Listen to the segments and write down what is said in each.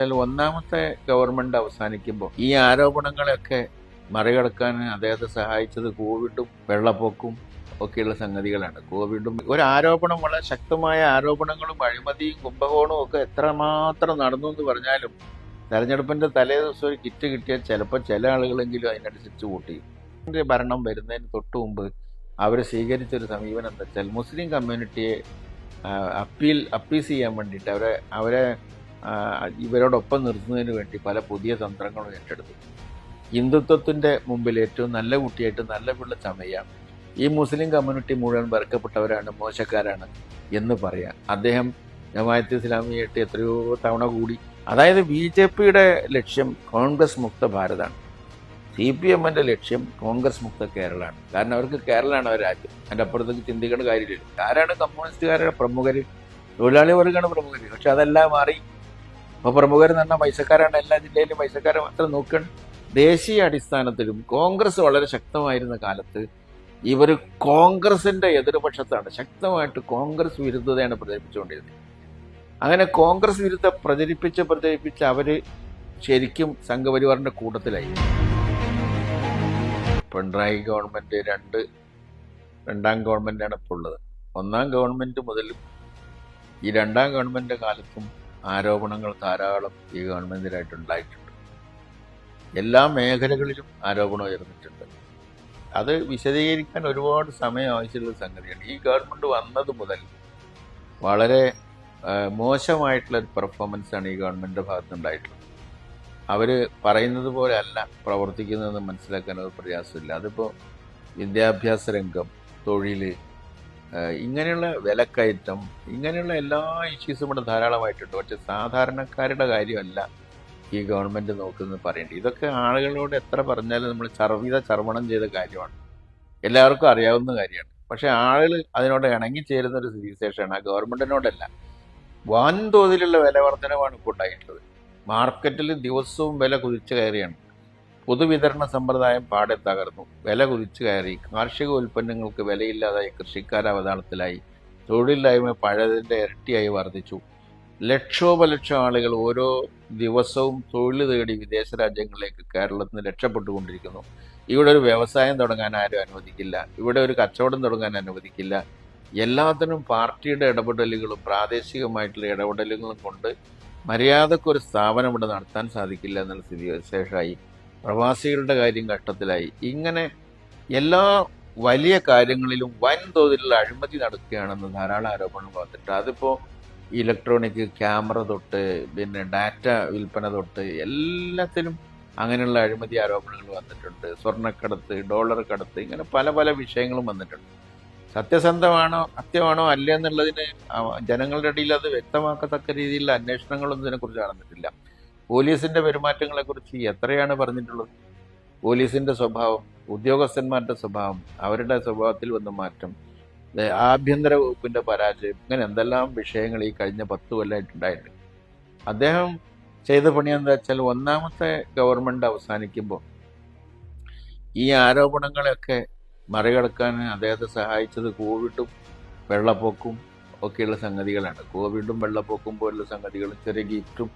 ഒന്നാമത്തെ ഗവൺമെന്റ് അവസാനിക്കുമ്പോൾ ഈ ആരോപണങ്ങളൊക്കെ മറികടക്കാൻ അദ്ദേഹത്തെ സഹായിച്ചത് കോവിഡും വെള്ളപ്പൊക്കവും ഒക്കെയുള്ള സംഗതികളാണ്. കോവിഡും ഒരു ആരോപണം, വളരെ ശക്തമായ ആരോപണങ്ങളും അഴിമതിയും കുംഭകോണവും ഒക്കെ എത്രമാത്രം നടന്നു എന്ന് പറഞ്ഞാലും തെരഞ്ഞെടുപ്പിന്റെ തലേ ദിവസം ഒരു കിറ്റ് കിട്ടിയാൽ ചിലപ്പോൾ ചില ആളുകളെങ്കിലും അതിനനുസരിച്ച് വോട്ട് ചെയ്യും. ഭരണം വരുന്നതിന് തൊട്ട് മുമ്പ് അവർ സ്വീകരിച്ചൊരു സമീപനം എന്താ വെച്ചാൽ മുസ്ലിം കമ്മ്യൂണിറ്റിയെ അപ്പീസ് ചെയ്യാൻ വേണ്ടിയിട്ട് അവരെ ഇവരോടൊപ്പം നിർത്തുന്നതിന് വേണ്ടി പല പുതിയ തന്ത്രങ്ങളും ഏറ്റെടുത്തു. ഹിന്ദുത്വത്തിൻ്റെ മുമ്പിൽ ഏറ്റവും നല്ല കുട്ടിയായിട്ട് നല്ല പിള്ള ചമയാം, ഈ മുസ്ലിം കമ്മ്യൂണിറ്റി മുഴുവൻ വെറുക്കപ്പെട്ടവരാണ്, മോശക്കാരാണ് എന്ന് പറയാം. അദ്ദേഹം ജമാഅത്തെ ഇസ്ലാമിയായിട്ട് എത്രയോ തവണ കൂടി. അതായത് BJPയുടെ ലക്ഷ്യം കോൺഗ്രസ് മുക്ത ഭാരതമാണ്, CPMന്റെ ലക്ഷ്യം കോൺഗ്രസ് മുക്ത കേരളമാണ്. കാരണം അവർക്ക് കേരളമാണ് അവർ രാജ്യം, അതിൻ്റെ അപ്പുറത്തേക്ക് ചിന്തിക്കേണ്ട കാര്യമില്ല. ആരാണ് കമ്മ്യൂണിസ്റ്റുകാരുടെ പ്രമുഖർ? തൊഴിലാളി വർഗ്ഗമാണ് പ്രമുഖർ. പക്ഷെ അതെല്ലാം മാറി. ഇപ്പോൾ പ്രമുഖരെന്ന് പറഞ്ഞാൽ പൈസക്കാരാണ്, എല്ലാ ജില്ലയിലും പൈസക്കാരെ മാത്രം നോക്കണം. ദേശീയ അടിസ്ഥാനത്തിലും കോൺഗ്രസ് വളരെ ശക്തമായിരുന്ന കാലത്ത് ഇവർ കോൺഗ്രസിന്റെ എതിർപക്ഷത്താണ്, ശക്തമായിട്ട് കോൺഗ്രസ് വിരുദ്ധതയാണ് പ്രചരിപ്പിച്ചുകൊണ്ടിരുന്നത്. അങ്ങനെ കോൺഗ്രസ് വിരുദ്ധ പ്രചരിപ്പിച്ച് അവര് ശരിക്കും സംഘപരിവാറിന്റെ കൂട്ടത്തിലായി. പിണറായി ഗവൺമെന്റ് രണ്ടാം ഗവൺമെന്റാണ് ഇപ്പോൾ ഉള്ളത്. ഒന്നാം ഗവൺമെന്റ് മുതൽ ഈ രണ്ടാം ഗവൺമെന്റിന്റെ കാലത്തും ആരോപണങ്ങൾ ധാരാളം ഈ ഗവൺമെന്റിനായിട്ടുണ്ടായിട്ടുണ്ട്. എല്ലാ മേഖലകളിലും ആരോപണം ഉയർന്നിട്ടുണ്ട്. അത് വിശദീകരിക്കാൻ ഒരുപാട് സമയം ആവശ്യമുള്ള സംഗതിയാണ്. ഈ ഗവൺമെന്റ് വന്നത് മുതൽ വളരെ മോശമായിട്ടുള്ള ഒരു പെർഫോമൻസാണ് ഈ ഗവൺമെന്റിന്റെ ഭാഗത്തുണ്ടായിട്ടുള്ളത്. അവർ പറയുന്നത് പോലെ അല്ല പ്രവർത്തിക്കുന്നതെന്ന് മനസ്സിലാക്കാൻ ഒരു പ്രയാസമില്ല. അതിപ്പോൾ വിദ്യാഭ്യാസ രംഗം, തൊഴിൽ, ഇങ്ങനെയുള്ള വിലക്കയറ്റം, ഇങ്ങനെയുള്ള എല്ലാ ഇഷ്യൂസും ഇവിടെ ധാരാളമായിട്ടുണ്ട്. പക്ഷെ സാധാരണക്കാരുടെ കാര്യമല്ല ഈ ഗവൺമെന്റ് നോക്കുന്നത് പറയേണ്ടത്. ഇതൊക്കെ ആളുകളോട് എത്ര പറഞ്ഞാലും നമ്മൾ ചർവണം ചെയ്ത കാര്യമാണ്, എല്ലാവർക്കും അറിയാവുന്ന കാര്യമാണ്. പക്ഷെ ആളുകൾ അതിനോട് ഇണങ്ങിച്ചേരുന്ന ഒരു സ്ഥിതിവിശേഷമാണ്. ആ ഗവൺമെന്റിനോടല്ല, വൻതോതിലുള്ള വില വർധനമാണ് ഇപ്പോൾ ഉണ്ടായിട്ടുള്ളത്. മാർക്കറ്റിൽ ദിവസവും വില കുതിച്ചു കയറിയാണ്. പൊതുവിതരണ സമ്പ്രദായം പാടെ തകർന്നു, വില കുതിച്ചു കയറി. കാർഷിക ഉൽപ്പന്നങ്ങൾക്ക് വിലയില്ലാതായി, കൃഷിക്കാർ അവതാളത്തിലായി, തൊഴിലില്ലായ്മ പഴയതിൻ്റെ ഇരട്ടിയായി വർദ്ധിച്ചു. ലക്ഷോപലക്ഷം ആളുകൾ ഓരോ ദിവസവും തൊഴിൽ തേടി വിദേശ രാജ്യങ്ങളിലേക്ക് കേരളത്തിൽ നിന്ന് രക്ഷപ്പെട്ടുകൊണ്ടിരിക്കുന്നു. ഇവിടെ ഒരു വ്യവസായം തുടങ്ങാൻ ആരും അനുവദിക്കില്ല, ഇവിടെ ഒരു കച്ചവടം തുടങ്ങാൻ അനുവദിക്കില്ല. എല്ലാത്തിനും പാർട്ടിയുടെ ഇടപെടലുകളും പ്രാദേശികമായിട്ടുള്ള ഇടപെടലുകളും കൊണ്ട് മര്യാദക്കൊരു സ്ഥാപനം ഇവിടെ നടത്താൻ സാധിക്കില്ല എന്നുള്ള സ്ഥിതി വിശേഷമായി. പ്രവാസികളുടെ കാര്യം ഘട്ടത്തിലായി. ഇങ്ങനെ എല്ലാ വലിയ കാര്യങ്ങളിലും വൻതോതിലുള്ള അഴിമതി നടക്കുകയാണെന്ന് ധാരാളം ആരോപണങ്ങൾ വന്നിട്ട്, അതിപ്പോൾ ഇലക്ട്രോണിക് ക്യാമറ തൊട്ട് പിന്നെ ഡാറ്റ വിൽപ്പന തൊട്ട് എല്ലാത്തിലും അങ്ങനെയുള്ള അഴിമതി ആരോപണങ്ങൾ വന്നിട്ടുണ്ട്. സ്വർണ്ണക്കടത്ത്, ഡോളർ കടത്ത്, ഇങ്ങനെ പല പല വിഷയങ്ങളും വന്നിട്ടുണ്ട്. സത്യസന്ധമാണോ സത്യമാണോ അല്ല എന്നുള്ളതിന് ജനങ്ങളുടെ ഇടയിൽ അത് വ്യക്തമാക്കത്തക്ക രീതിയിലുള്ള അന്വേഷണങ്ങളൊന്നും ഇതിനെക്കുറിച്ച് നടന്നിട്ടില്ല. പോലീസിന്റെ പെരുമാറ്റങ്ങളെക്കുറിച്ച് എത്രയാണ് പറഞ്ഞിട്ടുള്ളത്? പോലീസിന്റെ സ്വഭാവം, ഉദ്യോഗസ്ഥന്മാരുടെ സ്വഭാവം, അവരുടെ സ്വഭാവത്തിൽ വന്ന മാറ്റം, ആഭ്യന്തര വകുപ്പിന്റെ പരാജയം, ഇങ്ങനെ എന്തെല്ലാം വിഷയങ്ങൾ ഈ കഴിഞ്ഞ 10 കൊല്ലമായിട്ടുണ്ടായിട്ടുണ്ട്. അദ്ദേഹം ചെയ്ത പണി എന്താ വെച്ചാൽ, ഒന്നാമത്തെ ഗവൺമെന്റ് അവസാനിക്കുമ്പോൾ ഈ ആരോപണങ്ങളൊക്കെ മറികടക്കാൻ അദ്ദേഹത്തെ സഹായിച്ചത് കോവിഡും വെള്ളപ്പൊക്കവും ഒക്കെയുള്ള സംഗതികളാണ്. കോവിഡും വെള്ളപ്പൊക്കവും പോലുള്ള സംഗതികളും ചെറിയ ഗിഫ്റ്റും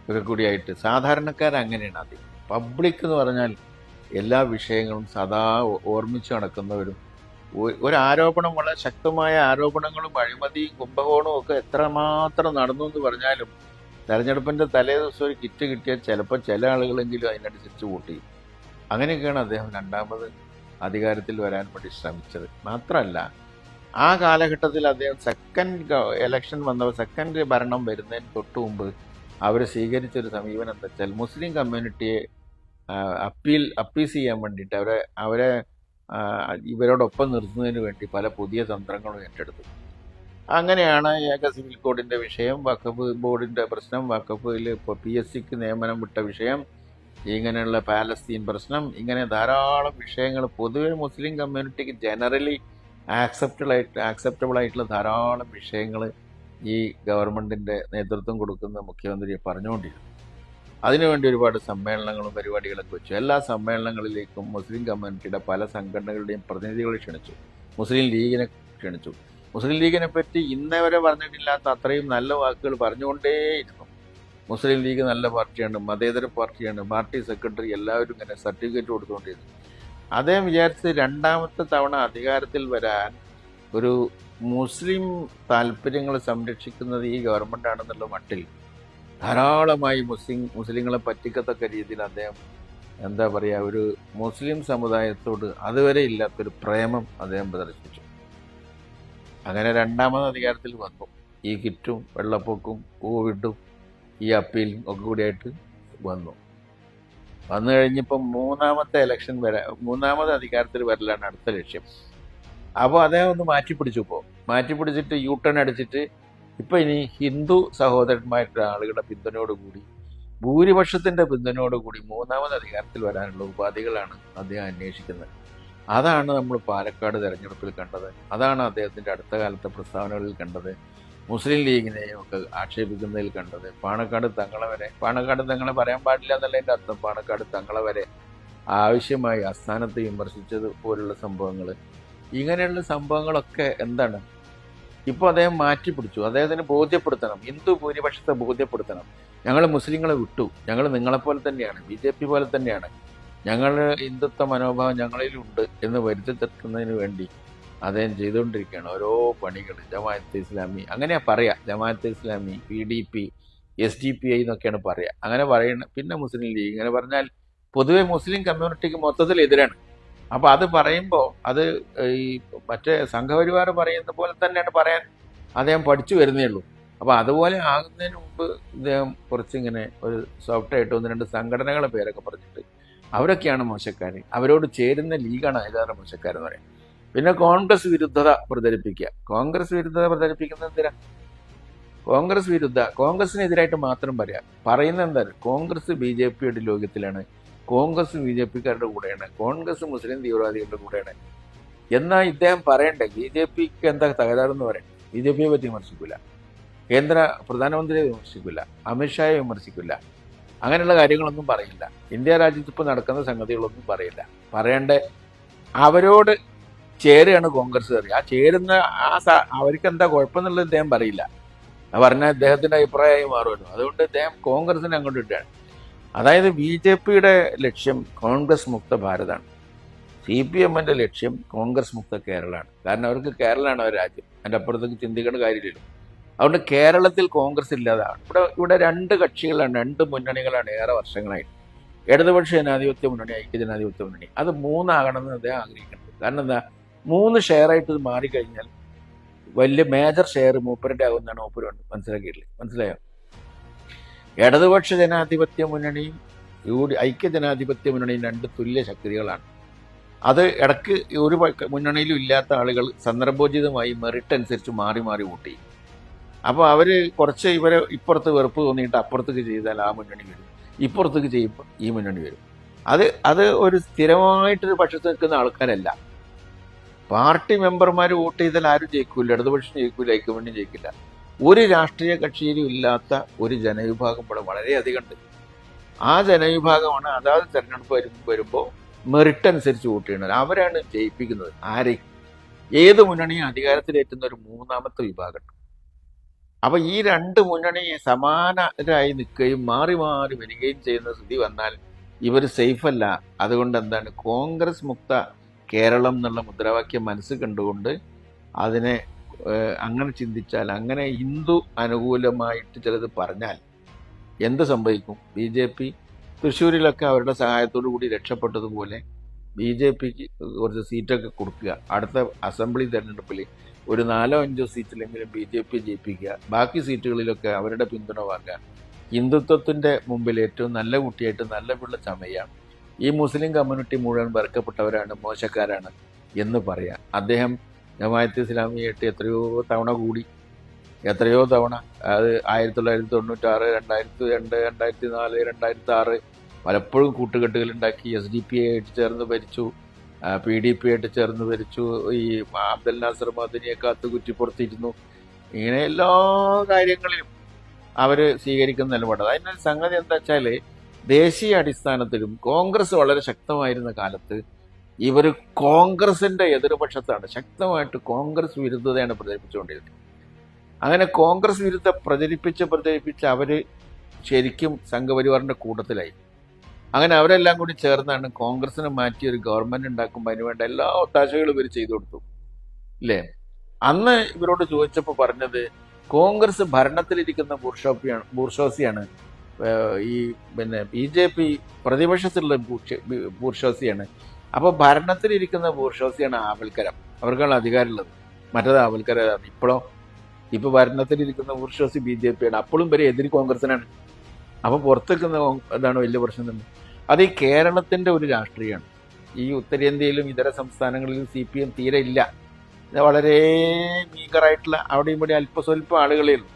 ഒക്കെ കൂടിയായിട്ട് സാധാരണക്കാരങ്ങനെയാണ്. ആദ്യം പബ്ലിക് എന്ന് പറഞ്ഞാൽ എല്ലാ വിഷയങ്ങളും സദാ ഓർമ്മിച്ച് നടക്കുന്നവരും, ഒരു ആരോപണം, വളരെ ശക്തമായ ആരോപണങ്ങളും അഴിമതിയും കുംഭകോണവും ഒക്കെ എത്രമാത്രം നടന്നു എന്ന് പറഞ്ഞാലും തെരഞ്ഞെടുപ്പിന്റെ തലേ ദിവസം ഒരു കിറ്റ് കിട്ടിയാൽ ചിലപ്പോൾ ചില ആളുകളെങ്കിലും അതിനനുസരിച്ച് വോട്ട് ചെയ്യും. അങ്ങനെയൊക്കെയാണ് അദ്ദേഹം രണ്ടാമത് അധികാരത്തിൽ വരാൻ വേണ്ടി ശ്രമിച്ചത്. മാത്രമല്ല, ആ കാലഘട്ടത്തിൽ അദ്ദേഹം സെക്കൻഡ് ഭരണം വരുന്നതിന് തൊട്ട് മുമ്പ് അവർ സ്വീകരിച്ചൊരു സമീപനം എന്താ വെച്ചാൽ മുസ്ലിം കമ്മ്യൂണിറ്റിയെ അപ്പീസ് ചെയ്യാൻ വേണ്ടിയിട്ട് അവരെ ഇവരോടൊപ്പം നിർത്തുന്നതിന് വേണ്ടി പല പുതിയ തന്ത്രങ്ങളും ഏറ്റെടുത്തു. അങ്ങനെയാണ് ഏക സിവിൽ കോഡിന്റെ വിഷയം, വഖഫ് ബോർഡിന്റെ പ്രശ്നം, വഖഫിൽ ഇപ്പോൾ PSCക്ക് നിയമനം വിട്ട വിഷയം, ഇങ്ങനെയുള്ള പാലസ്തീൻ പ്രശ്നം, ഇങ്ങനെ ധാരാളം വിഷയങ്ങൾ പൊതുവെ മുസ്ലിം കമ്മ്യൂണിറ്റിക്ക് ജനറലി ആക്സെപ്റ്റബിൾ ആയിട്ടുള്ള ധാരാളം വിഷയങ്ങൾ ഈ ഗവൺമെന്റിന്റെ നേതൃത്വം കൊടുക്കുന്ന മുഖ്യമന്ത്രി പറഞ്ഞുകൊണ്ടിരുന്നു. അതിനുവേണ്ടി ഒരുപാട് സമ്മേളനങ്ങളും പരിപാടികളൊക്കെ വെച്ചു. എല്ലാ സമ്മേളനങ്ങളിലേക്കും മുസ്ലിം കമ്മ്യൂണിറ്റിയുടെ പല സംഘടനകളുടെയും പ്രതിനിധികളെ ക്ഷണിച്ചു. മുസ്ലിം ലീഗിനെ ക്ഷണിച്ചു. മുസ്ലിം ലീഗിനെ പറ്റി ഇന്നേ വരെ പറഞ്ഞിട്ടില്ലാത്ത അത്രയും നല്ല വാക്കുകൾ പറഞ്ഞുകൊണ്ടേയിരുന്നു. മുസ്ലിം ലീഗ് നല്ല പാർട്ടിയാണ്, മതേതര പാർട്ടിയാണ്, പാർട്ടി സെക്രട്ടറി എല്ലാവരും ഇങ്ങനെ സർട്ടിഫിക്കറ്റ് കൊടുത്തുകൊണ്ടിരുന്നു. അദ്ദേഹം വിചാരിച്ച് രണ്ടാമത്തെ തവണ അധികാരത്തിൽ വരാൻ ഒരു മുസ്ലിം താല്പര്യങ്ങൾ സംരക്ഷിക്കുന്നത് ഈ ഗവൺമെൻറ് ആണെന്നുള്ള മട്ടിൽ ധാരാളമായി മുസ്ലിങ്ങളെ പറ്റിക്കത്തക്ക രീതിയിൽ അദ്ദേഹം എന്താ പറയുക, ഒരു മുസ്ലിം സമുദായത്തോട് അതുവരെ ഇല്ലാത്തൊരു പ്രേമം അദ്ദേഹം പ്രദർശിപ്പിച്ചു. അങ്ങനെ രണ്ടാമത് അധികാരത്തിൽ വന്നു. ഈ കിറ്റും വെള്ളപ്പൊക്കും കോവിഡും ഈ അപ്പീലും ഒക്കെ കൂടിയായിട്ട് വന്നു കഴിഞ്ഞപ്പോൾ മൂന്നാമത് അധികാരത്തിൽ വരലാണ് അടുത്ത ലക്ഷ്യം. അപ്പോൾ അദ്ദേഹം ഒന്ന് മാറ്റിപ്പിടിച്ചിട്ട് യു ടേൺ അടിച്ചിട്ട് ഇപ്പം ഇനി ഹിന്ദു സഹോദരന്മാരുടെ ആളുകളുടെ പിന്തുണയോടുകൂടി, ഭൂരിപക്ഷത്തിൻ്റെ പിന്തുണയോടുകൂടി മൂന്നാമത് അധികാരത്തിൽ വരാനുള്ള ഉപാധികളാണ് അദ്ദേഹം അന്വേഷിക്കുന്നത്. അതാണ് നമ്മൾ പാലക്കാട് തെരഞ്ഞെടുപ്പിൽ കണ്ടത്. അതാണ് അദ്ദേഹത്തിൻ്റെ അടുത്ത കാലത്തെ പ്രസ്താവനകളിൽ കണ്ടത്. മുസ്ലിം ലീഗിനെയും ഒക്കെ ആക്ഷേപിക്കുന്നതിൽ കണ്ടത്. പാണക്കാട് തങ്ങളെ പറയാൻ പാടില്ല എന്നുള്ളതിൻ്റെ അർത്ഥം പാണക്കാട് തങ്ങളെ വരെ ആവശ്യമായി ആസ്ഥാനത്ത് വിമർശിച്ചത് പോലുള്ള സംഭവങ്ങൾ, ഇങ്ങനെയുള്ള സംഭവങ്ങളൊക്കെ എന്താണ് ഇപ്പോൾ അദ്ദേഹം മാറ്റിപ്പിടിച്ചു. അദ്ദേഹത്തിന് ബോധ്യപ്പെടുത്തണം, ഹിന്ദു ഭൂരിപക്ഷത്തെ ബോധ്യപ്പെടുത്തണം. ഞങ്ങൾ മുസ്ലിങ്ങളെ വിട്ടു, ഞങ്ങൾ നിങ്ങളെപ്പോലെ തന്നെയാണ്, BJP പോലെ തന്നെയാണ്, ഞങ്ങൾ ഹിന്ദുത്വ മനോഭാവം ഞങ്ങളിലുണ്ട് എന്ന് വരുത്തി തട്ടുന്നതിന് വേണ്ടി അദ്ദേഹം ചെയ്തുകൊണ്ടിരിക്കുകയാണ് ഓരോ പണികൾ. ജമാഅത്തെ ഇസ്ലാമി അങ്ങനെയാ പറയാ, ജമാഅത്തെ ഇസ്ലാമി, PDP, SDPI എന്നൊക്കെയാണ് പറയുക. അങ്ങനെ പറയുന്നത്. പിന്നെ മുസ്ലിം ലീഗ് ഇങ്ങനെ പറഞ്ഞാൽ പൊതുവെ മുസ്ലിം കമ്മ്യൂണിറ്റിക്ക് മൊത്തത്തിൽ എതിരാണ്. അപ്പോൾ അത് പറയുമ്പോൾ അത് ഈ മറ്റേ സംഘപരിവാർ പറയുന്ന പോലെ തന്നെയാണ് പറയാൻ അദ്ദേഹം പഠിച്ചു വരുന്നേ ഉള്ളൂ. അപ്പോൾ അതുപോലെ ആകുന്നതിന് മുമ്പ് ഇദ്ദേഹം കുറച്ചിങ്ങനെ ഒരു സോഫ്റ്റായിട്ട് 1-2 സംഘടനകളെ പേരൊക്കെ പറഞ്ഞിട്ട് അവരൊക്കെയാണ് മോശക്കാർ, അവരോട് ചേരുന്ന ലീഗാണ് അതിലേറെ മോശക്കാരെന്ന് പറയാം. പിന്നെ കോൺഗ്രസ് വിരുദ്ധത പ്രചരിപ്പിക്കുക. കോൺഗ്രസ് വിരുദ്ധത പ്രചരിപ്പിക്കുന്നത് എന്തിനാ? കോൺഗ്രസിനെതിരായിട്ട് മാത്രം പറയുന്നത് എന്താണ്? കോൺഗ്രസ് BJPയുടെ ലോകത്തിലാണ്, കോൺഗ്രസ് BJPക്കാരുടെ കൂടെയാണ്, കോൺഗ്രസ് മുസ്ലിം തീവ്രവാദികളുടെ കൂടെയാണ്. എന്നാൽ ഇദ്ദേഹം പറയണ്ടേ BJPക്ക് എന്താ തകരാറെന്ന് പറയണം. BJPയെ പറ്റി വിമർശിക്കില്ല, കേന്ദ്ര പ്രധാനമന്ത്രിയെ വിമർശിക്കില്ല, അമിത്ഷായെ വിമർശിക്കില്ല, അങ്ങനെയുള്ള കാര്യങ്ങളൊന്നും പറയില്ല. ഇന്ത്യ രാജ്യത്ത് ഇപ്പോൾ നടക്കുന്ന സംഗതികളൊന്നും പറയില്ല. പറയേണ്ട അവരോട് ചേരുകയാണ് കോൺഗ്രസ് കയറി. ആ ചേരുന്ന അവർക്ക് എന്താ കുഴപ്പമെന്നുള്ളത് ഇദ്ദേഹം പറയില്ല. പറഞ്ഞാൽ ഇദ്ദേഹത്തിൻ്റെ അഭിപ്രായമായി മാറുമല്ലോ. അതുകൊണ്ട് ഇദ്ദേഹം കോൺഗ്രസിനെ അങ്ങോട്ട് ഇട്ടാണ്. അതായത് BJPയുടെ ലക്ഷ്യം കോൺഗ്രസ് മുക്ത ഭാരതമാണ്, CPMൻ്റെ ലക്ഷ്യം കോൺഗ്രസ് മുക്ത കേരളമാണ്. കാരണം അവർക്ക് കേരളമാണ് അവർ രാജ്യം, അതിൻ്റെ അപ്പുറത്തേക്ക് ചിന്തിക്കേണ്ട കാര്യമില്ലല്ലോ. അതുകൊണ്ട് കേരളത്തിൽ കോൺഗ്രസ് ഇല്ലാതാണ്. ഇവിടെ 2 കക്ഷികളാണ്, 2 മുന്നണികളാണ് ഏറെ വർഷങ്ങളായിട്ട്. ഇടതുപക്ഷ ജനാധിപത്യ മുന്നണി, ഐക്യജനാധിപത്യ മുന്നണി. അത് 3 ആകണമെന്ന് അദ്ദേഹം ആഗ്രഹിക്കുന്നുണ്ട്. കാരണം എന്താ, 3 ഷെയറായിട്ട് ഇത് മാറിക്കഴിഞ്ഞാൽ വലിയ മേജർ ഷെയർ മൂപ്പരുടെ ആകുന്നതാണ് മൂപ്പര് മനസ്സിലാക്കിയിട്ടില്ല. മനസ്സിലായോ? ഇടതുപക്ഷ ജനാധിപത്യ മുന്നണിയും ഐക്യജനാധിപത്യ മുന്നണിയും 2 തുല്യ ശക്തികളാണ്. അത് ഇടയ്ക്ക് ഒരു മുന്നണിയിലും ഇല്ലാത്ത ആളുകൾ സന്ദർഭോചിതമായി മെറിറ്റ് അനുസരിച്ച് മാറി വോട്ട് ചെയ്യും. അപ്പോൾ അവർ കുറച്ച് ഇവരെ ഇപ്പുറത്ത് വെറുപ്പ് തോന്നിയിട്ട് അപ്പുറത്തേക്ക് ചെയ്താൽ ആ മുന്നണി വരും, ഇപ്പുറത്തേക്ക് ചെയ്യുമ്പോൾ ഈ മുന്നണി വരും. അത് ഒരു സ്ഥിരമായിട്ടൊരു പക്ഷത്ത് നിൽക്കുന്ന ആൾക്കാരല്ല. പാർട്ടി മെമ്പർമാർ വോട്ട് ചെയ്താൽ ആരും ജയിക്കില്ല, ഇടതുപക്ഷം ജയിക്കില്ല, ഐക്യമുന്നണി ജയിക്കില്ല. ഒരു രാഷ്ട്രീയ കക്ഷിയിലും ഇല്ലാത്ത ഒരു ജനവിഭാഗം ഇവിടെ വളരെയധികം ഉണ്ട്. ആ ജനവിഭാഗമാണ് അതാത് തെരഞ്ഞെടുപ്പ് വരുമ്പോൾ മെറിറ്റ് അനുസരിച്ച് വോട്ട് ചെയ്യുന്നത്. അവരാണ് ജയിപ്പിക്കുന്നത്. ആരെയും ഏത് മുന്നണിയും അധികാരത്തിലേറ്റുന്ന ഒരു 3ാമത്തെ വിഭാഗം. അപ്പോൾ ഈ 2 മുന്നണി സമാനരായി നിൽക്കുകയും മാറി വരികയും ചെയ്യുന്ന സ്ഥിതി വന്നാൽ ഇവർ സേഫല്ല. അതുകൊണ്ട് എന്താണ്, കോൺഗ്രസ് മുക്ത കേരളം എന്നുള്ള മുദ്രാവാക്യം മനസ്സിൽ കണ്ടുകൊണ്ട് അതിനെ അങ്ങനെ ചിന്തിച്ചാൽ, അങ്ങനെ ഹിന്ദു അനുകൂലമായിട്ട് ചിലത് പറഞ്ഞാൽ എന്ത് സംഭവിക്കും? BJP തൃശ്ശൂരിലൊക്കെ അവരുടെ സഹായത്തോടു കൂടി രക്ഷപ്പെട്ടതുപോലെ BJPക്ക് കുറച്ച് സീറ്റൊക്കെ കൊടുക്കുക. അടുത്ത അസംബ്ലി തെരഞ്ഞെടുപ്പിൽ ഒരു 4-5 സീറ്റിലെങ്കിലും BJP ജയിപ്പിക്കുക. ബാക്കി സീറ്റുകളിലൊക്കെ അവരുടെ പിന്തുണ വാങ്ങുക. ഹിന്ദുത്വത്തിൻ്റെ മുമ്പിൽ ഏറ്റവും നല്ല കുട്ടിയായിട്ട് നല്ല പിള്ള ചമയുക. ഈ മുസ്ലിം കമ്മ്യൂണിറ്റി മുഴുവൻ വെറുക്കപ്പെട്ടവരാണ്, മോശക്കാരാണ് എന്ന് പറയാം. അദ്ദേഹം ജമാഅത്തെ ഇസ്ലാമിയായിട്ട് എത്രയോ തവണ അത് 1996, 2002, 2004, 2006 പലപ്പോഴും കൂട്ടുകെട്ടുകളുണ്ടാക്കി. SDPI ആയിട്ട് ചേർന്ന് ഭരിച്ചു, PDP ആയിട്ട് ചേർന്ന് ഭരിച്ചു, ഈ അബ്ദുൽ നാസർ മദനിയെ കാത്തു കുറ്റിപ്പുറത്തിരുന്നു. ഇങ്ങനെ എല്ലാ കാര്യങ്ങളിലും അവർ സ്വീകരിക്കുന്ന നിലപാട്. അതിൻ്റെ സംഗതി എന്താ വെച്ചാൽ, ദേശീയ അടിസ്ഥാനത്തിലും കോൺഗ്രസ് വളരെ ശക്തമായിരുന്ന കാലത്ത് ഇവർ കോൺഗ്രസിൻ്റെ എതിർപക്ഷത്താണ്, ശക്തമായിട്ട് കോൺഗ്രസ് വിരുദ്ധതയാണ് പ്രചരിപ്പിച്ചുകൊണ്ടിരുന്നത്. അങ്ങനെ കോൺഗ്രസ് വിരുദ്ധ പ്രചരിപ്പിച്ച് അവർ ശരിക്കും സംഘപരിവാറിൻ്റെ കൂട്ടത്തിലായി. അങ്ങനെ അവരെല്ലാം കൂടി ചേർന്നാണ് കോൺഗ്രസിനെ മാറ്റി ഒരു ഗവൺമെൻറ് ഉണ്ടാക്കുമ്പോൾ അതിന് വേണ്ട എല്ലാ ഒത്താശകളും ഇവർ ചെയ്തു കൊടുത്തു ഇല്ലേ. അന്ന് ഇവരോട് ചോദിച്ചപ്പോൾ പറഞ്ഞത് കോൺഗ്രസ് ഭരണത്തിലിരിക്കുന്ന ബൂർഷോസിയാണ്, ഈ BJP പ്രതിപക്ഷത്തിലുള്ള ബൂർഷോസിയാണ്. അപ്പോൾ ഭരണത്തിലിരിക്കുന്ന ബൂർഷോസിയാണ് ആവൽക്കരം, അവർക്കാണ് അധികാരമുള്ളത്. മറ്റേത് ആവൽക്കരാണ്. ഇപ്പോൾ ഭരണത്തിലിരിക്കുന്ന ബൂർഷോസി BJP ആണ്, അപ്പോഴും വരെ എതിരി കോൺഗ്രസിനാണ്. അപ്പോൾ പുറത്തേക്കുന്ന അതാണ് വലിയ പ്രശ്നം തന്നെ. അത് ഈ കേരളത്തിൻ്റെ ഒരു രാഷ്ട്രീയമാണ്. ഈ ഉത്തരേന്ത്യയിലും ഇതര സംസ്ഥാനങ്ങളിലും CPM തീരെ ഇല്ല. വളരെ മീഗറായിട്ടുള്ള അവിടെയും ഇവിടെ അല്പസ്വല്പം ആളുകളേ ഉള്ളൂ.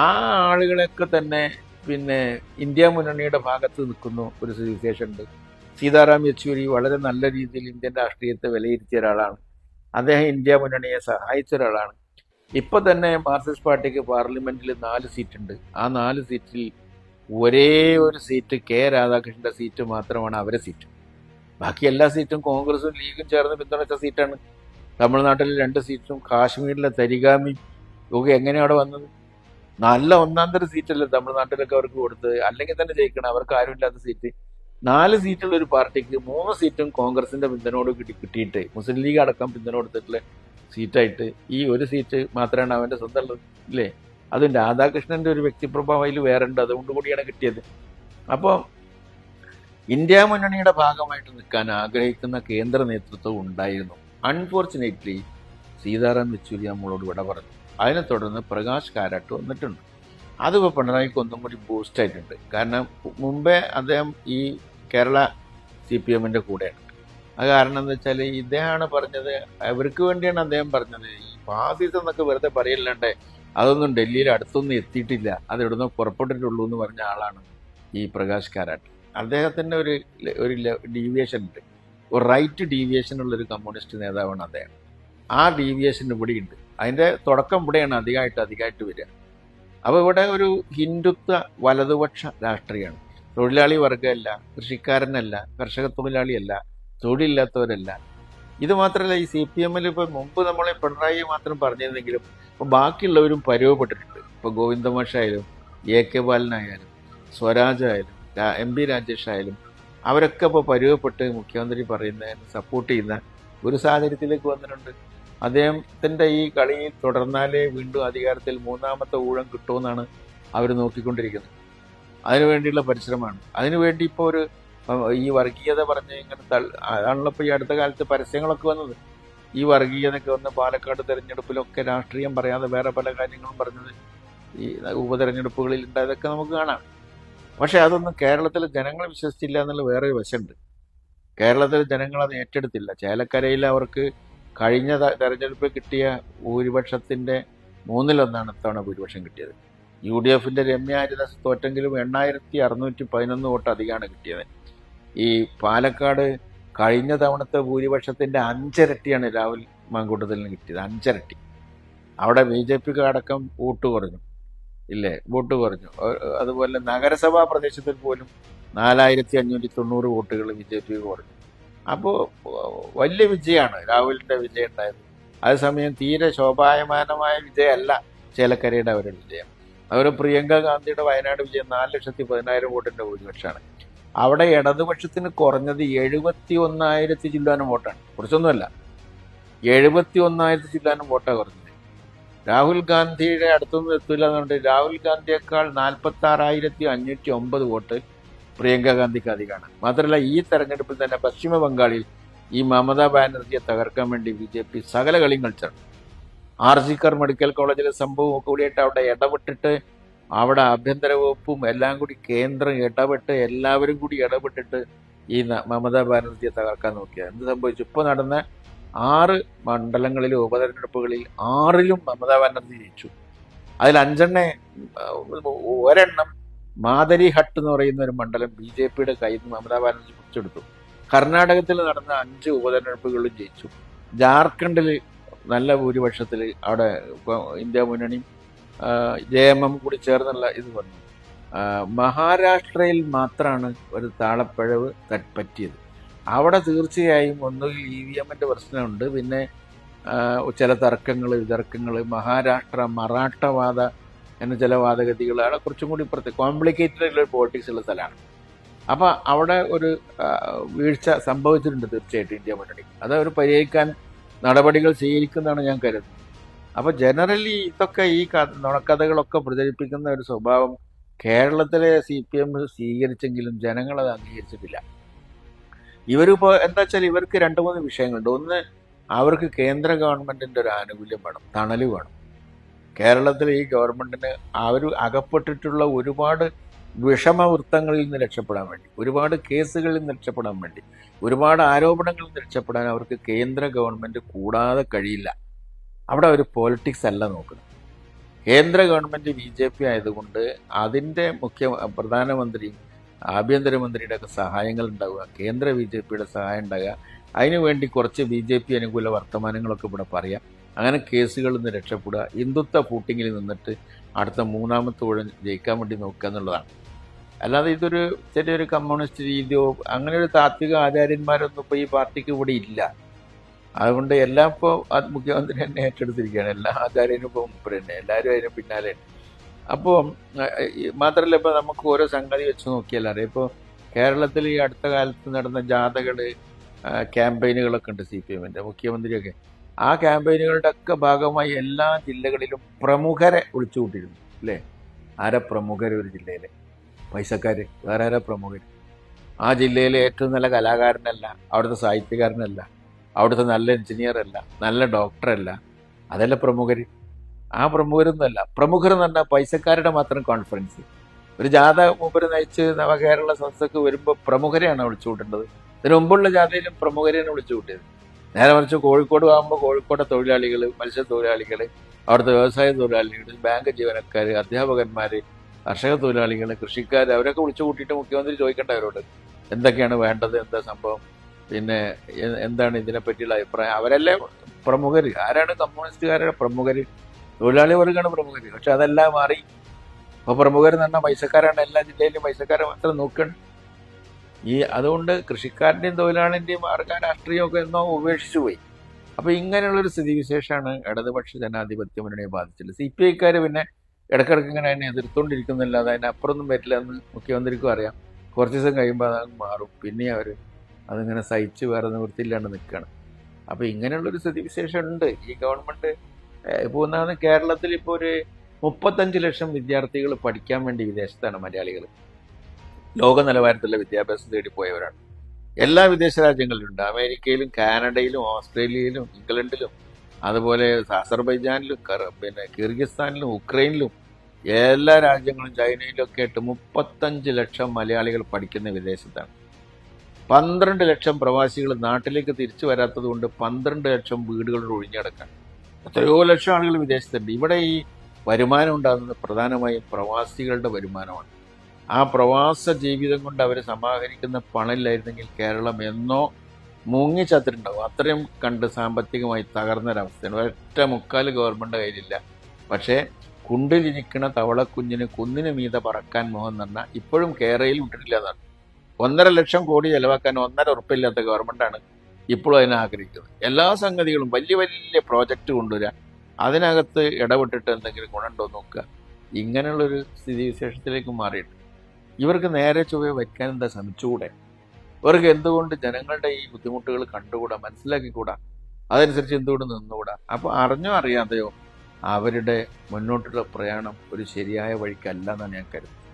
ആ ആളുകളൊക്കെ തന്നെ ഇന്ത്യ മുന്നണിയുടെ ഭാഗത്ത് നിൽക്കുന്ന ഒരു വിശേഷമുണ്ട്. സീതാറാം യെച്ചൂരി വളരെ നല്ല രീതിയിൽ ഇന്ത്യൻ രാഷ്ട്രീയത്തെ വിലയിരുത്തിയ ഒരാളാണ്. അദ്ദേഹം ഇന്ത്യ മുന്നണിയെ സഹായിച്ച ഒരാളാണ്. ഇപ്പോൾ തന്നെ മാർക്സിസ്റ്റ് പാർട്ടിക്ക് പാർലമെൻറ്റിൽ 4 സീറ്റുണ്ട്. ആ 4 സീറ്റിൽ ഒരേ ഒരു സീറ്റ് K. രാധാകൃഷ്ണൻ്റെ സീറ്റ് മാത്രമാണ് അവരെ സീറ്റ്. ബാക്കി എല്ലാ സീറ്റും കോൺഗ്രസും ലീഗും ചേർന്ന് പിന്തുണച്ച സീറ്റാണ്. തമിഴ്നാട്ടിലെ 2 സീറ്റും കാശ്മീരിലെ തരിഗാമിയും ഒക്കെ എങ്ങനെയാണ് അവിടെ വന്നത്? നല്ല ഒന്നാം തരം സീറ്റല്ലേ തമിഴ്നാട്ടിലൊക്കെ അവർക്ക് കൊടുത്തത്. അല്ലെങ്കിൽ തന്നെ ജയിക്കണം, അവർക്ക് ആരുമില്ലാത്ത സീറ്റ്. 4 സീറ്റുള്ള ഒരു പാർട്ടിക്ക് 3 സീറ്റും കോൺഗ്രസിന്റെ പിന്തുണയോട് കിട്ടിയിട്ട് മുസ്ലിം ലീഗ് അടക്കം പിന്തുണ കൊടുത്തിട്ടുള്ള സീറ്റായിട്ട് ഈ ഒരു സീറ്റ് മാത്രമാണ് അവൻ്റെ സ്വന്തം ഉള്ളത് ഇല്ലേ. അതും രാധാകൃഷ്ണൻ്റെ ഒരു വ്യക്തിപ്രഭാവം അതിൽ വേറെ ഉണ്ട്, അതുകൊണ്ട് കൂടിയാണ് കിട്ടിയത്. അപ്പോൾ ഇന്ത്യ മുന്നണിയുടെ ഭാഗമായിട്ട് നിൽക്കാൻ ആഗ്രഹിക്കുന്ന കേന്ദ്ര നേതൃത്വം ഉണ്ടായിരുന്നു. അൺഫോർച്ചുനേറ്റ്ലി സീതാറാം യെച്ചൂരി നമ്മളോട് വിട പറഞ്ഞു. അതിനെ തുടർന്ന് പ്രകാശ് കാരാട്ട് വന്നിട്ടുണ്ട്. അതിപ്പോൾ പിണറായിക്ക് ഒന്നും കൂടി ബൂസ്റ്റ് ആയിട്ടുണ്ട്. കാരണം മുമ്പേ അദ്ദേഹം ഈ കേരള CPMൻ്റെ കൂടെയാണ്. അത് കാരണം എന്താ വെച്ചാൽ ഇദ്ദേഹമാണ് പറഞ്ഞത്, അവർക്ക് വേണ്ടിയാണ് അദ്ദേഹം പറഞ്ഞത്. ഈ ഫാസിസം എന്നൊക്കെ വെറുതെ പറയല്ലാണ്ട് അതൊന്നും ഡൽഹിയിൽ അടുത്തൊന്നും എത്തിയിട്ടില്ല, അത് ഇവിടുന്ന് പുറപ്പെട്ടിട്ടുള്ളൂ എന്ന് പറഞ്ഞ ആളാണ് ഈ പ്രകാശ് കാരാട്ട്. അദ്ദേഹത്തിൻ്റെ ഒരു ഡീവിയേഷൻ ഉണ്ട്, ഒരു റൈറ്റ് ഡീവിയേഷൻ ഉള്ളൊരു കമ്മ്യൂണിസ്റ്റ് നേതാവാണ് അദ്ദേഹം. ആ ഡീവിയേഷൻ ഇവിടെയുണ്ട്. അതിൻ്റെ തുടക്കം ഇവിടെയാണ് അധികമായിട്ട് വരിക. അപ്പോൾ ഇവിടെ ഒരു ഹിന്ദുത്വ വലതുപക്ഷ രാഷ്ട്രീയമാണ്. തൊഴിലാളി വർഗ്ഗമല്ല, കൃഷിക്കാരനല്ല, കർഷക തൊഴിലാളിയല്ല, തൊഴിലില്ലാത്തവരല്ല. ഇത് മാത്രമല്ല, ഈ CPMൽ ഇപ്പോൾ മുമ്പ് നമ്മളെ പിണറായി മാത്രം പറഞ്ഞിരുന്നെങ്കിലും ഇപ്പോൾ ബാക്കിയുള്ളവരും പരുവപ്പെട്ടിട്ടുണ്ട്. ഇപ്പോൾ ഗോവിന്ദമാഷായാലും AK ബാലനായാലും സ്വരാജ് ആയാലും MP രാജേഷ് ആയാലും അവരൊക്കെ ഇപ്പോൾ പരുവപ്പെട്ട് മുഖ്യമന്ത്രി പറയുന്നതിന് സപ്പോർട്ട് ചെയ്യുന്ന ഒരു സാഹചര്യത്തിലേക്ക് വന്നിട്ടുണ്ട്. അദ്ദേഹത്തിൻ്റെ ഈ കളിയിൽ തുടർന്നാലേ വീണ്ടും അധികാരത്തിൽ 3ാമത്തെ ഊഴം കിട്ടുമെന്നാണ് അവർ നോക്കിക്കൊണ്ടിരിക്കുന്നത്. അതിനുവേണ്ടിയുള്ള പരിശ്രമമാണ്. അതിനുവേണ്ടി ഇപ്പോൾ ഈ വർഗീയത പറഞ്ഞ് ഇങ്ങനെ അതാണല്ലോ ഇപ്പോൾ ഈ അടുത്ത കാലത്ത് പരസ്യങ്ങളൊക്കെ വന്നത്. ഈ വർഗീയതയൊക്കെ വന്ന് പാലക്കാട് തെരഞ്ഞെടുപ്പിലൊക്കെ രാഷ്ട്രീയം പറയാതെ വേറെ പല കാര്യങ്ങളും പറഞ്ഞത് ഈ ഉപതെരഞ്ഞെടുപ്പുകളിൽ ഉണ്ടായതൊക്കെ നമുക്ക് കാണാം. പക്ഷേ അതൊന്നും കേരളത്തിലെ ജനങ്ങൾ വിശ്വസിച്ചില്ല എന്നുള്ള വേറൊരു വശമുണ്ട്. കേരളത്തിലെ ജനങ്ങൾ അത് ഏറ്റെടുത്തില്ല. ചേലക്കരയിൽ അവർക്ക് കഴിഞ്ഞ തെരഞ്ഞെടുപ്പിൽ കിട്ടിയ ഭൂരിപക്ഷത്തിൻ്റെ 1/3 ഇത്തവണ ഭൂരിപക്ഷം കിട്ടിയത്. UDFൻ്റെ രമ്യ ഹരിദാസ് തോറ്റെങ്കിലും 8611 വോട്ട് അധികമാണ് കിട്ടിയത്. ഈ പാലക്കാട് കഴിഞ്ഞ തവണത്തെ ഭൂരിപക്ഷത്തിൻ്റെ 5 ഇരട്ടിയാണ് രാഹുൽ മാങ്കൂട്ടത്തിന് കിട്ടിയത്. 5 ഇരട്ടി. അവിടെ BJPക്ക് അടക്കം വോട്ട് കുറഞ്ഞു ഇല്ലേ, വോട്ട് കുറഞ്ഞു. അതുപോലെ നഗരസഭാ പ്രദേശത്തിൽ പോലും 4590 വോട്ടുകൾ BJPക്ക് കുറഞ്ഞു. അപ്പോൾ വലിയ വിജയമാണ് രാഹുലിൻ്റെ വിജയം ഉണ്ടായത്. അതേസമയം തീരെ ശോഭായമാനമായ വിജയമല്ല ചേലക്കരയുടെ അവരുടെ വിജയം. അവർ പ്രിയങ്ക ഗാന്ധിയുടെ വയനാട് വിജയം 4,10,000 വോട്ടിൻ്റെ ഭൂരിപക്ഷമാണ്. അവിടെ ഇടതുപക്ഷത്തിന് കുറഞ്ഞത് 71,000 ചില്ലാനും വോട്ടാണ്, കുറച്ചൊന്നുമല്ല. 71,000 ചില്ലാനും വോട്ടാണ് കുറഞ്ഞത്. രാഹുൽ ഗാന്ധിയുടെ അടുത്തൊന്നും എത്തില്ല എന്നുകൊണ്ട് രാഹുൽ ഗാന്ധിയേക്കാൾ 46,509 വോട്ട് പ്രിയങ്ക ഗാന്ധിക്ക് അധികമാണ്. മാത്രമല്ല ഈ തെരഞ്ഞെടുപ്പിൽ തന്നെ പശ്ചിമ ബംഗാളിൽ ഈ മമതാ ബാനർജിയെ തകർക്കാൻ വേണ്ടി BJP സകല കളിയും കളിച്ചാണ്. RGകർ മെഡിക്കൽ കോളേജിലെ സംഭവം കൂടിയായിട്ട് അവിടെ ഇടപെട്ടിട്ട്, അവിടെ ആഭ്യന്തര വകുപ്പും എല്ലാം കൂടി കേന്ദ്രം ഇടപെട്ട്, എല്ലാവരും കൂടി ഇടപെട്ടിട്ട് ഈ മമതാ ബാനർജിയെ തകർക്കാൻ നോക്കിയത്. എന്ത് സംഭവിച്ചു? ഇപ്പോൾ നടന്ന 6 മണ്ഡലങ്ങളിലെ ഉപതെരഞ്ഞെടുപ്പുകളിൽ 6ലും മമതാ ബാനർജി ജയിച്ചു. അതിൽ 5 മാദരി ഹട്ട് എന്ന് പറയുന്ന ഒരു മണ്ഡലം BJPയുടെ കയ്യിൽ നിന്ന് മമതാ ബാനർജി പിടിച്ചെടുത്തു. കർണാടകത്തിൽ നടന്ന 5 ഉപതെരഞ്ഞെടുപ്പുകളിലും ജയിച്ചു. ജാർഖണ്ഡിൽ നല്ല ഭൂരിപക്ഷത്തിൽ അവിടെ ഇന്ത്യ മുന്നണി JMM കൂടി ചേർന്നുള്ള ഇത് വന്നു. മഹാരാഷ്ട്രയിൽ മാത്രമാണ് ഒരു താളപ്പിഴവ് പറ്റിയത്. അവിടെ തീർച്ചയായും ഒന്നുകിൽ EVMൻ്റെ പ്രശ്നമുണ്ട്, പിന്നെ ചില തർക്കങ്ങൾ വിതർക്കങ്ങൾ, മഹാരാഷ്ട്ര മറാഠവാദ അങ്ങനെ ചില വാദഗതികൾ അവിടെ കുറച്ചും കൂടി കോംപ്ലിക്കേറ്റഡ് ആയിട്ടുള്ള പോളിറ്റിക്സ് ഉള്ള സ്ഥലമാണ്. അപ്പോൾ അവിടെ ഒരു വീഴ്ച സംഭവിച്ചിട്ടുണ്ട് തീർച്ചയായിട്ടും ഇന്ത്യ മുന്നണി. അത് അവർ പരിഹരിക്കാൻ നടപടികൾ സ്വീകരിക്കുന്നതാണ് ഞാൻ കരുതുന്നത്. അപ്പോൾ ജനറലി ഇതൊക്കെ ഈ നുണക്കഥകളൊക്കെ പ്രചരിപ്പിക്കുന്ന ഒരു സ്വഭാവം കേരളത്തിലെ CPM സ്വീകരിച്ചെങ്കിലും ജനങ്ങളത് അംഗീകരിച്ചിട്ടില്ല. ഇവരിപ്പോൾ എന്താ വെച്ചാൽ ഇവർക്ക് 2-3 വിഷയങ്ങളുണ്ട്. ഒന്ന്, അവർക്ക് കേന്ദ്ര ഗവൺമെൻറ്റിൻ്റെ ഒരു ആനുകൂല്യം വേണം, തണൽ വേണം. കേരളത്തിൽ ഈ ഗവൺമെൻറ്റിന് അവർ അകപ്പെട്ടിട്ടുള്ള ഒരുപാട് വിഷമവൃത്തങ്ങളിൽ നിന്ന് രക്ഷപ്പെടാൻ വേണ്ടി, ഒരുപാട് കേസുകളിൽ നിന്ന് രക്ഷപ്പെടാൻ വേണ്ടി, ഒരുപാട് ആരോപണങ്ങളിൽ നിന്ന് രക്ഷപ്പെടാൻ അവർക്ക് കേന്ദ്ര ഗവൺമെൻറ് കൂടാതെ കഴിയില്ല. അവിടെ ഒരു പോളിറ്റിക്സ് അല്ല നോക്കുന്നത്. കേന്ദ്ര ഗവൺമെൻറ് BJP ആയതുകൊണ്ട് അതിൻ്റെ പ്രധാനമന്ത്രിയും ആഭ്യന്തരമന്ത്രിയുടെ ഒക്കെ സഹായങ്ങൾ ഉണ്ടാവുക, കേന്ദ്ര BJPയുടെ സഹായം ഉണ്ടാകുക, അതിനുവേണ്ടി കുറച്ച് BJP അനുകൂല വർത്തമാനങ്ങളൊക്കെ ഇവിടെ പറയാം. അങ്ങനെ കേസുകളിൽ നിന്ന് രക്ഷപ്പെടുക, ഹിന്ദുത്വ ഫൂട്ടിങ്ങിൽ നിന്നിട്ട് അടുത്ത 3ാമത്തെ ഊഴം ജയിക്കാൻ വേണ്ടി നോക്കുക എന്നുള്ളതാണ്. അല്ലാതെ ഇതൊരു ചെറിയൊരു കമ്മ്യൂണിസ്റ്റ് രീതിയോ അങ്ങനെ ഒരു താത്വിക ആചാര്യന്മാരൊന്നും ഇപ്പോൾ ഈ പാർട്ടിക്ക് ഇവിടെ ഇല്ല. അതുകൊണ്ട് എല്ലാം ഇപ്പോൾ മുഖ്യമന്ത്രി തന്നെ ഏറ്റെടുത്തിരിക്കുകയാണ്. എല്ലാ ആചാര്യനും ഇപ്പോൾ മുമ്പ് തന്നെ, എല്ലാവരും അതിന് പിന്നാലെ. അപ്പോൾ മാത്രമല്ല, ഇപ്പോൾ നമുക്ക് ഓരോ സംഗതി വെച്ച് നോക്കിയാൽ അറിയാം. ഇപ്പോൾ കേരളത്തിൽ ഈ അടുത്ത കാലത്ത് നടന്ന ജാഥകൾ, ക്യാമ്പയിനുകളൊക്കെ ഉണ്ട് CPMൻ്റെ, മുഖ്യമന്ത്രിയൊക്കെ. ആ ക്യാമ്പയിനുകളുടെ ഒക്കെ ഭാഗമായി എല്ലാ ജില്ലകളിലും പ്രമുഖരെ വിളിച്ചു കൂട്ടിയിരുന്നു അല്ലേ? ആരാ പ്രമുഖർ ഒരു ജില്ലയിൽ? പൈസക്കാർ. വേറെ ആരാ പ്രമുഖർ? ആ ജില്ലയിലെ ഏറ്റവും നല്ല കലാകാരനല്ല, അവിടുത്തെ സാഹിത്യകാരനല്ല, അവിടുത്തെ നല്ല എഞ്ചിനീയർ അല്ല, നല്ല ഡോക്ടറല്ല, അതല്ല പ്രമുഖർ. ആ പ്രമുഖരൊന്നുമല്ല. പ്രമുഖർ എന്ന് പറഞ്ഞാൽ പൈസക്കാരുടെ മാത്രം കോൺഫറൻസ്. ഒരു ജാഥ മൂപ്പര് നയിച്ച് നവകേരള സംസ്ഥക്ക് വരുമ്പോൾ പ്രമുഖരെയാണ് വിളിച്ചു കൂട്ടേണ്ടത്. ഇതിന് മുമ്പുള്ള ജാഥയിലും പ്രമുഖരെയാണ് വിളിച്ചു കൂട്ടിയത്. നേരെ മറിച്ച് കോഴിക്കോട് ആകുമ്പോൾ കോഴിക്കോട്ടെ തൊഴിലാളികൾ, മത്സ്യത്തൊഴിലാളികൾ, അവിടുത്തെ വ്യവസായ തൊഴിലാളികൾ, ബാങ്ക് ജീവനക്കാർ, അധ്യാപകന്മാർ, കർഷക തൊഴിലാളികൾ, കൃഷിക്കാർ, അവരൊക്കെ വിളിച്ചു കൂട്ടിയിട്ട് മുഖ്യമന്ത്രി ചോദിക്കേണ്ട അവരോട് എന്തൊക്കെയാണ് വേണ്ടത്, എന്താ സംഭവം, പിന്നെ എന്താണ് ഇതിനെപ്പറ്റിയുള്ള അഭിപ്രായം. അവരല്ലേ പ്രമുഖർ. ആരാണ് കമ്മ്യൂണിസ്റ്റുകാരുടെ പ്രമുഖർ? തൊഴിലാളി വർഗ്ഗമാണ് പ്രമുഖർ. പക്ഷെ അതെല്ലാം മാറി. അപ്പോൾ പ്രമുഖർ എന്ന് പറഞ്ഞാൽ പൈസക്കാരാണ്. എല്ലാ ജില്ലയിലും പൈസക്കാരെ മാത്രം നോക്കണം. അതുകൊണ്ട് കൃഷിക്കാരൻ്റെയും തൊഴിലാളിൻ്റെയും രാഷ്ട്രീയമൊക്കെ എന്നോ ഉപേക്ഷിച്ചു പോയി. അപ്പോൾ ഇങ്ങനെയുള്ളൊരു സ്ഥിതിവിശേഷമാണ് ഇടതുപക്ഷ ജനാധിപത്യ മുന്നണിയെ ബാധിച്ചിട്ടുള്ളത്. CPIക്കാർ പിന്നെ ഇടയ്ക്കിടയ്ക്ക് ഇങ്ങനെ അതിനെ എതിർത്തുകൊണ്ടിരിക്കുന്നില്ലാതെ അതിനപ്പുറമൊന്നും പറ്റില്ല എന്ന് മുഖ്യമന്ത്രിക്കും അറിയാം. കുറച്ച് ദിവസം കഴിയുമ്പോൾ അത് മാറും. പിന്നെ അവർ അതിങ്ങനെ സഹിച്ച് വേറെ നിവൃത്തിയില്ലാണ്ട് നിൽക്കുകയാണ്. അപ്പോൾ ഇങ്ങനെയുള്ളൊരു സ്ഥിതിവിശേഷം ഉണ്ട്. ഈ ഗവൺമെൻറ് ഇപ്പോൾ ഒന്നാമത് കേരളത്തിൽ ഇപ്പോൾ ഒരു 35 ലക്ഷം വിദ്യാർത്ഥികൾ പഠിക്കാൻ വേണ്ടി വിദേശത്താണ് മലയാളികൾ. ലോക നിലവാരത്തിലുള്ള വിദ്യാഭ്യാസം തേടി പോയവരാണ്. എല്ലാ വിദേശ രാജ്യങ്ങളിലുണ്ട്. അമേരിക്കയിലും കാനഡയിലും ഓസ്ട്രേലിയയിലും ഇംഗ്ലണ്ടിലും അതുപോലെ അസർബൈജാനിലും പിന്നെ കിർഗിസ്ഥാനിലും ഉക്രൈനിലും എല്ലാ രാജ്യങ്ങളും ചൈനയിലൊക്കെ ആയിട്ട് 35 ലക്ഷം മലയാളികൾ പഠിക്കുന്ന വിദേശത്താണ്. 12 ലക്ഷം പ്രവാസികൾ നാട്ടിലേക്ക് തിരിച്ചു വരാത്തത് കൊണ്ട് 12 ലക്ഷം വീടുകളിൽ ഒഴിഞ്ഞടക്കാൻ. എത്രയോ ലക്ഷം ആളുകൾ വിദേശത്തുണ്ട്. ഇവിടെ ഈ വരുമാനം ഉണ്ടാകുന്നത് പ്രധാനമായും പ്രവാസികളുടെ വരുമാനമാണ്. ആ പ്രവാസ ജീവിതം കൊണ്ട് അവർ സമാഹരിക്കുന്ന പണമില്ലായിരുന്നെങ്കിൽ കേരളം എന്നോ മുങ്ങിച്ചത്തിട്ടുണ്ടാവും. അത്രയും കണ്ട് സാമ്പത്തികമായി തകർന്നൊരവസ്ഥയാണ്. ഒറ്റ മുക്കാൽ ഗവൺമെൻറ് കയ്യിലില്ല. പക്ഷേ കുണ്ടിലിരിക്കണ തവളക്കുഞ്ഞിന് കുന്നിന് മീതെ പറക്കാൻ മോഹം എന്ന് പറഞ്ഞാൽ ഇപ്പോഴും കേരളയിൽ വിട്ടിട്ടില്ല എന്നാണ്. 1.5 ലക്ഷം കോടി ചെലവാക്കാൻ 1.5 ഉറപ്പില്ലാത്ത ഗവൺമെൻറ്റാണ് ഇപ്പോഴും അതിനെ ആഗ്രഹിക്കുന്നത്. എല്ലാ സംഗതികളും വലിയ വലിയ പ്രോജക്റ്റ് കൊണ്ടുവരിക, അതിനകത്ത് ഇടപെട്ടിട്ട് എന്തെങ്കിലും ഗുണമുണ്ടോ നോക്കുക. ഇങ്ങനെയുള്ളൊരു സ്ഥിതിവിശേഷത്തിലേക്ക് മാറിയിട്ട് ഇവർക്ക് നേരെ ചൊവ്വേ വയ്ക്കാൻ എന്താ ശ്രമിച്ചുകൂടെ? ഇവർക്ക് എന്തുകൊണ്ട് ജനങ്ങളുടെ ഈ ബുദ്ധിമുട്ടുകൾ കണ്ടുകൂടാ, മനസ്സിലാക്കിക്കൂടാ? അതനുസരിച്ച് എന്തുകൊണ്ട് നിന്നുകൂടാ? അപ്പോൾ അറിഞ്ഞോ അറിയാതെയോ അവരുടെ മുന്നോട്ടുള്ള പ്രയാണം ഒരു ശരിയായ വഴിക്കല്ല എന്നാണ് ഞാൻ കരുതുന്നത്.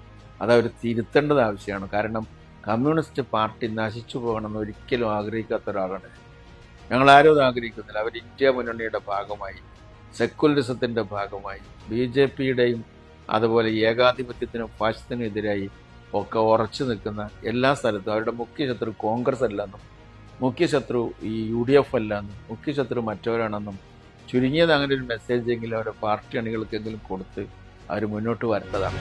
അതവർ തിരുത്തേണ്ടത് ആവശ്യമാണ്. കാരണം കമ്മ്യൂണിസ്റ്റ് പാർട്ടി നശിച്ചു പോകണമെന്ന് ഒരിക്കലും ആഗ്രഹിക്കാത്ത ഒരാളാണ്. ഞങ്ങളാരും അത് ആഗ്രഹിക്കുന്നില്ല. അവർ ഇന്ത്യ മുന്നണിയുടെ ഭാഗമായി, സെക്കുലറിസത്തിൻ്റെ ഭാഗമായി, BJPയുടെയും അതുപോലെ ഏകാധിപത്യത്തിനും ഫാഷിസത്തിനും എതിരായി ഒക്കെ ഉറച്ചു നിൽക്കുന്ന എല്ലാ സ്ഥലത്തും അവരുടെ മുഖ്യശത്രു കോൺഗ്രസ് അല്ലെന്നും മുഖ്യശത്രു ഈ UDF അല്ലെന്നും മുഖ്യശത്രു മറ്റവരാണെന്നും ചുരുങ്ങിയത് അങ്ങനെ ഒരു മെസ്സേജെങ്കിലും അവരുടെ പാർട്ടി അണികൾക്കെങ്കിലും കൊടുത്ത് അവർ മുന്നോട്ട് വരേണ്ടതാണ്.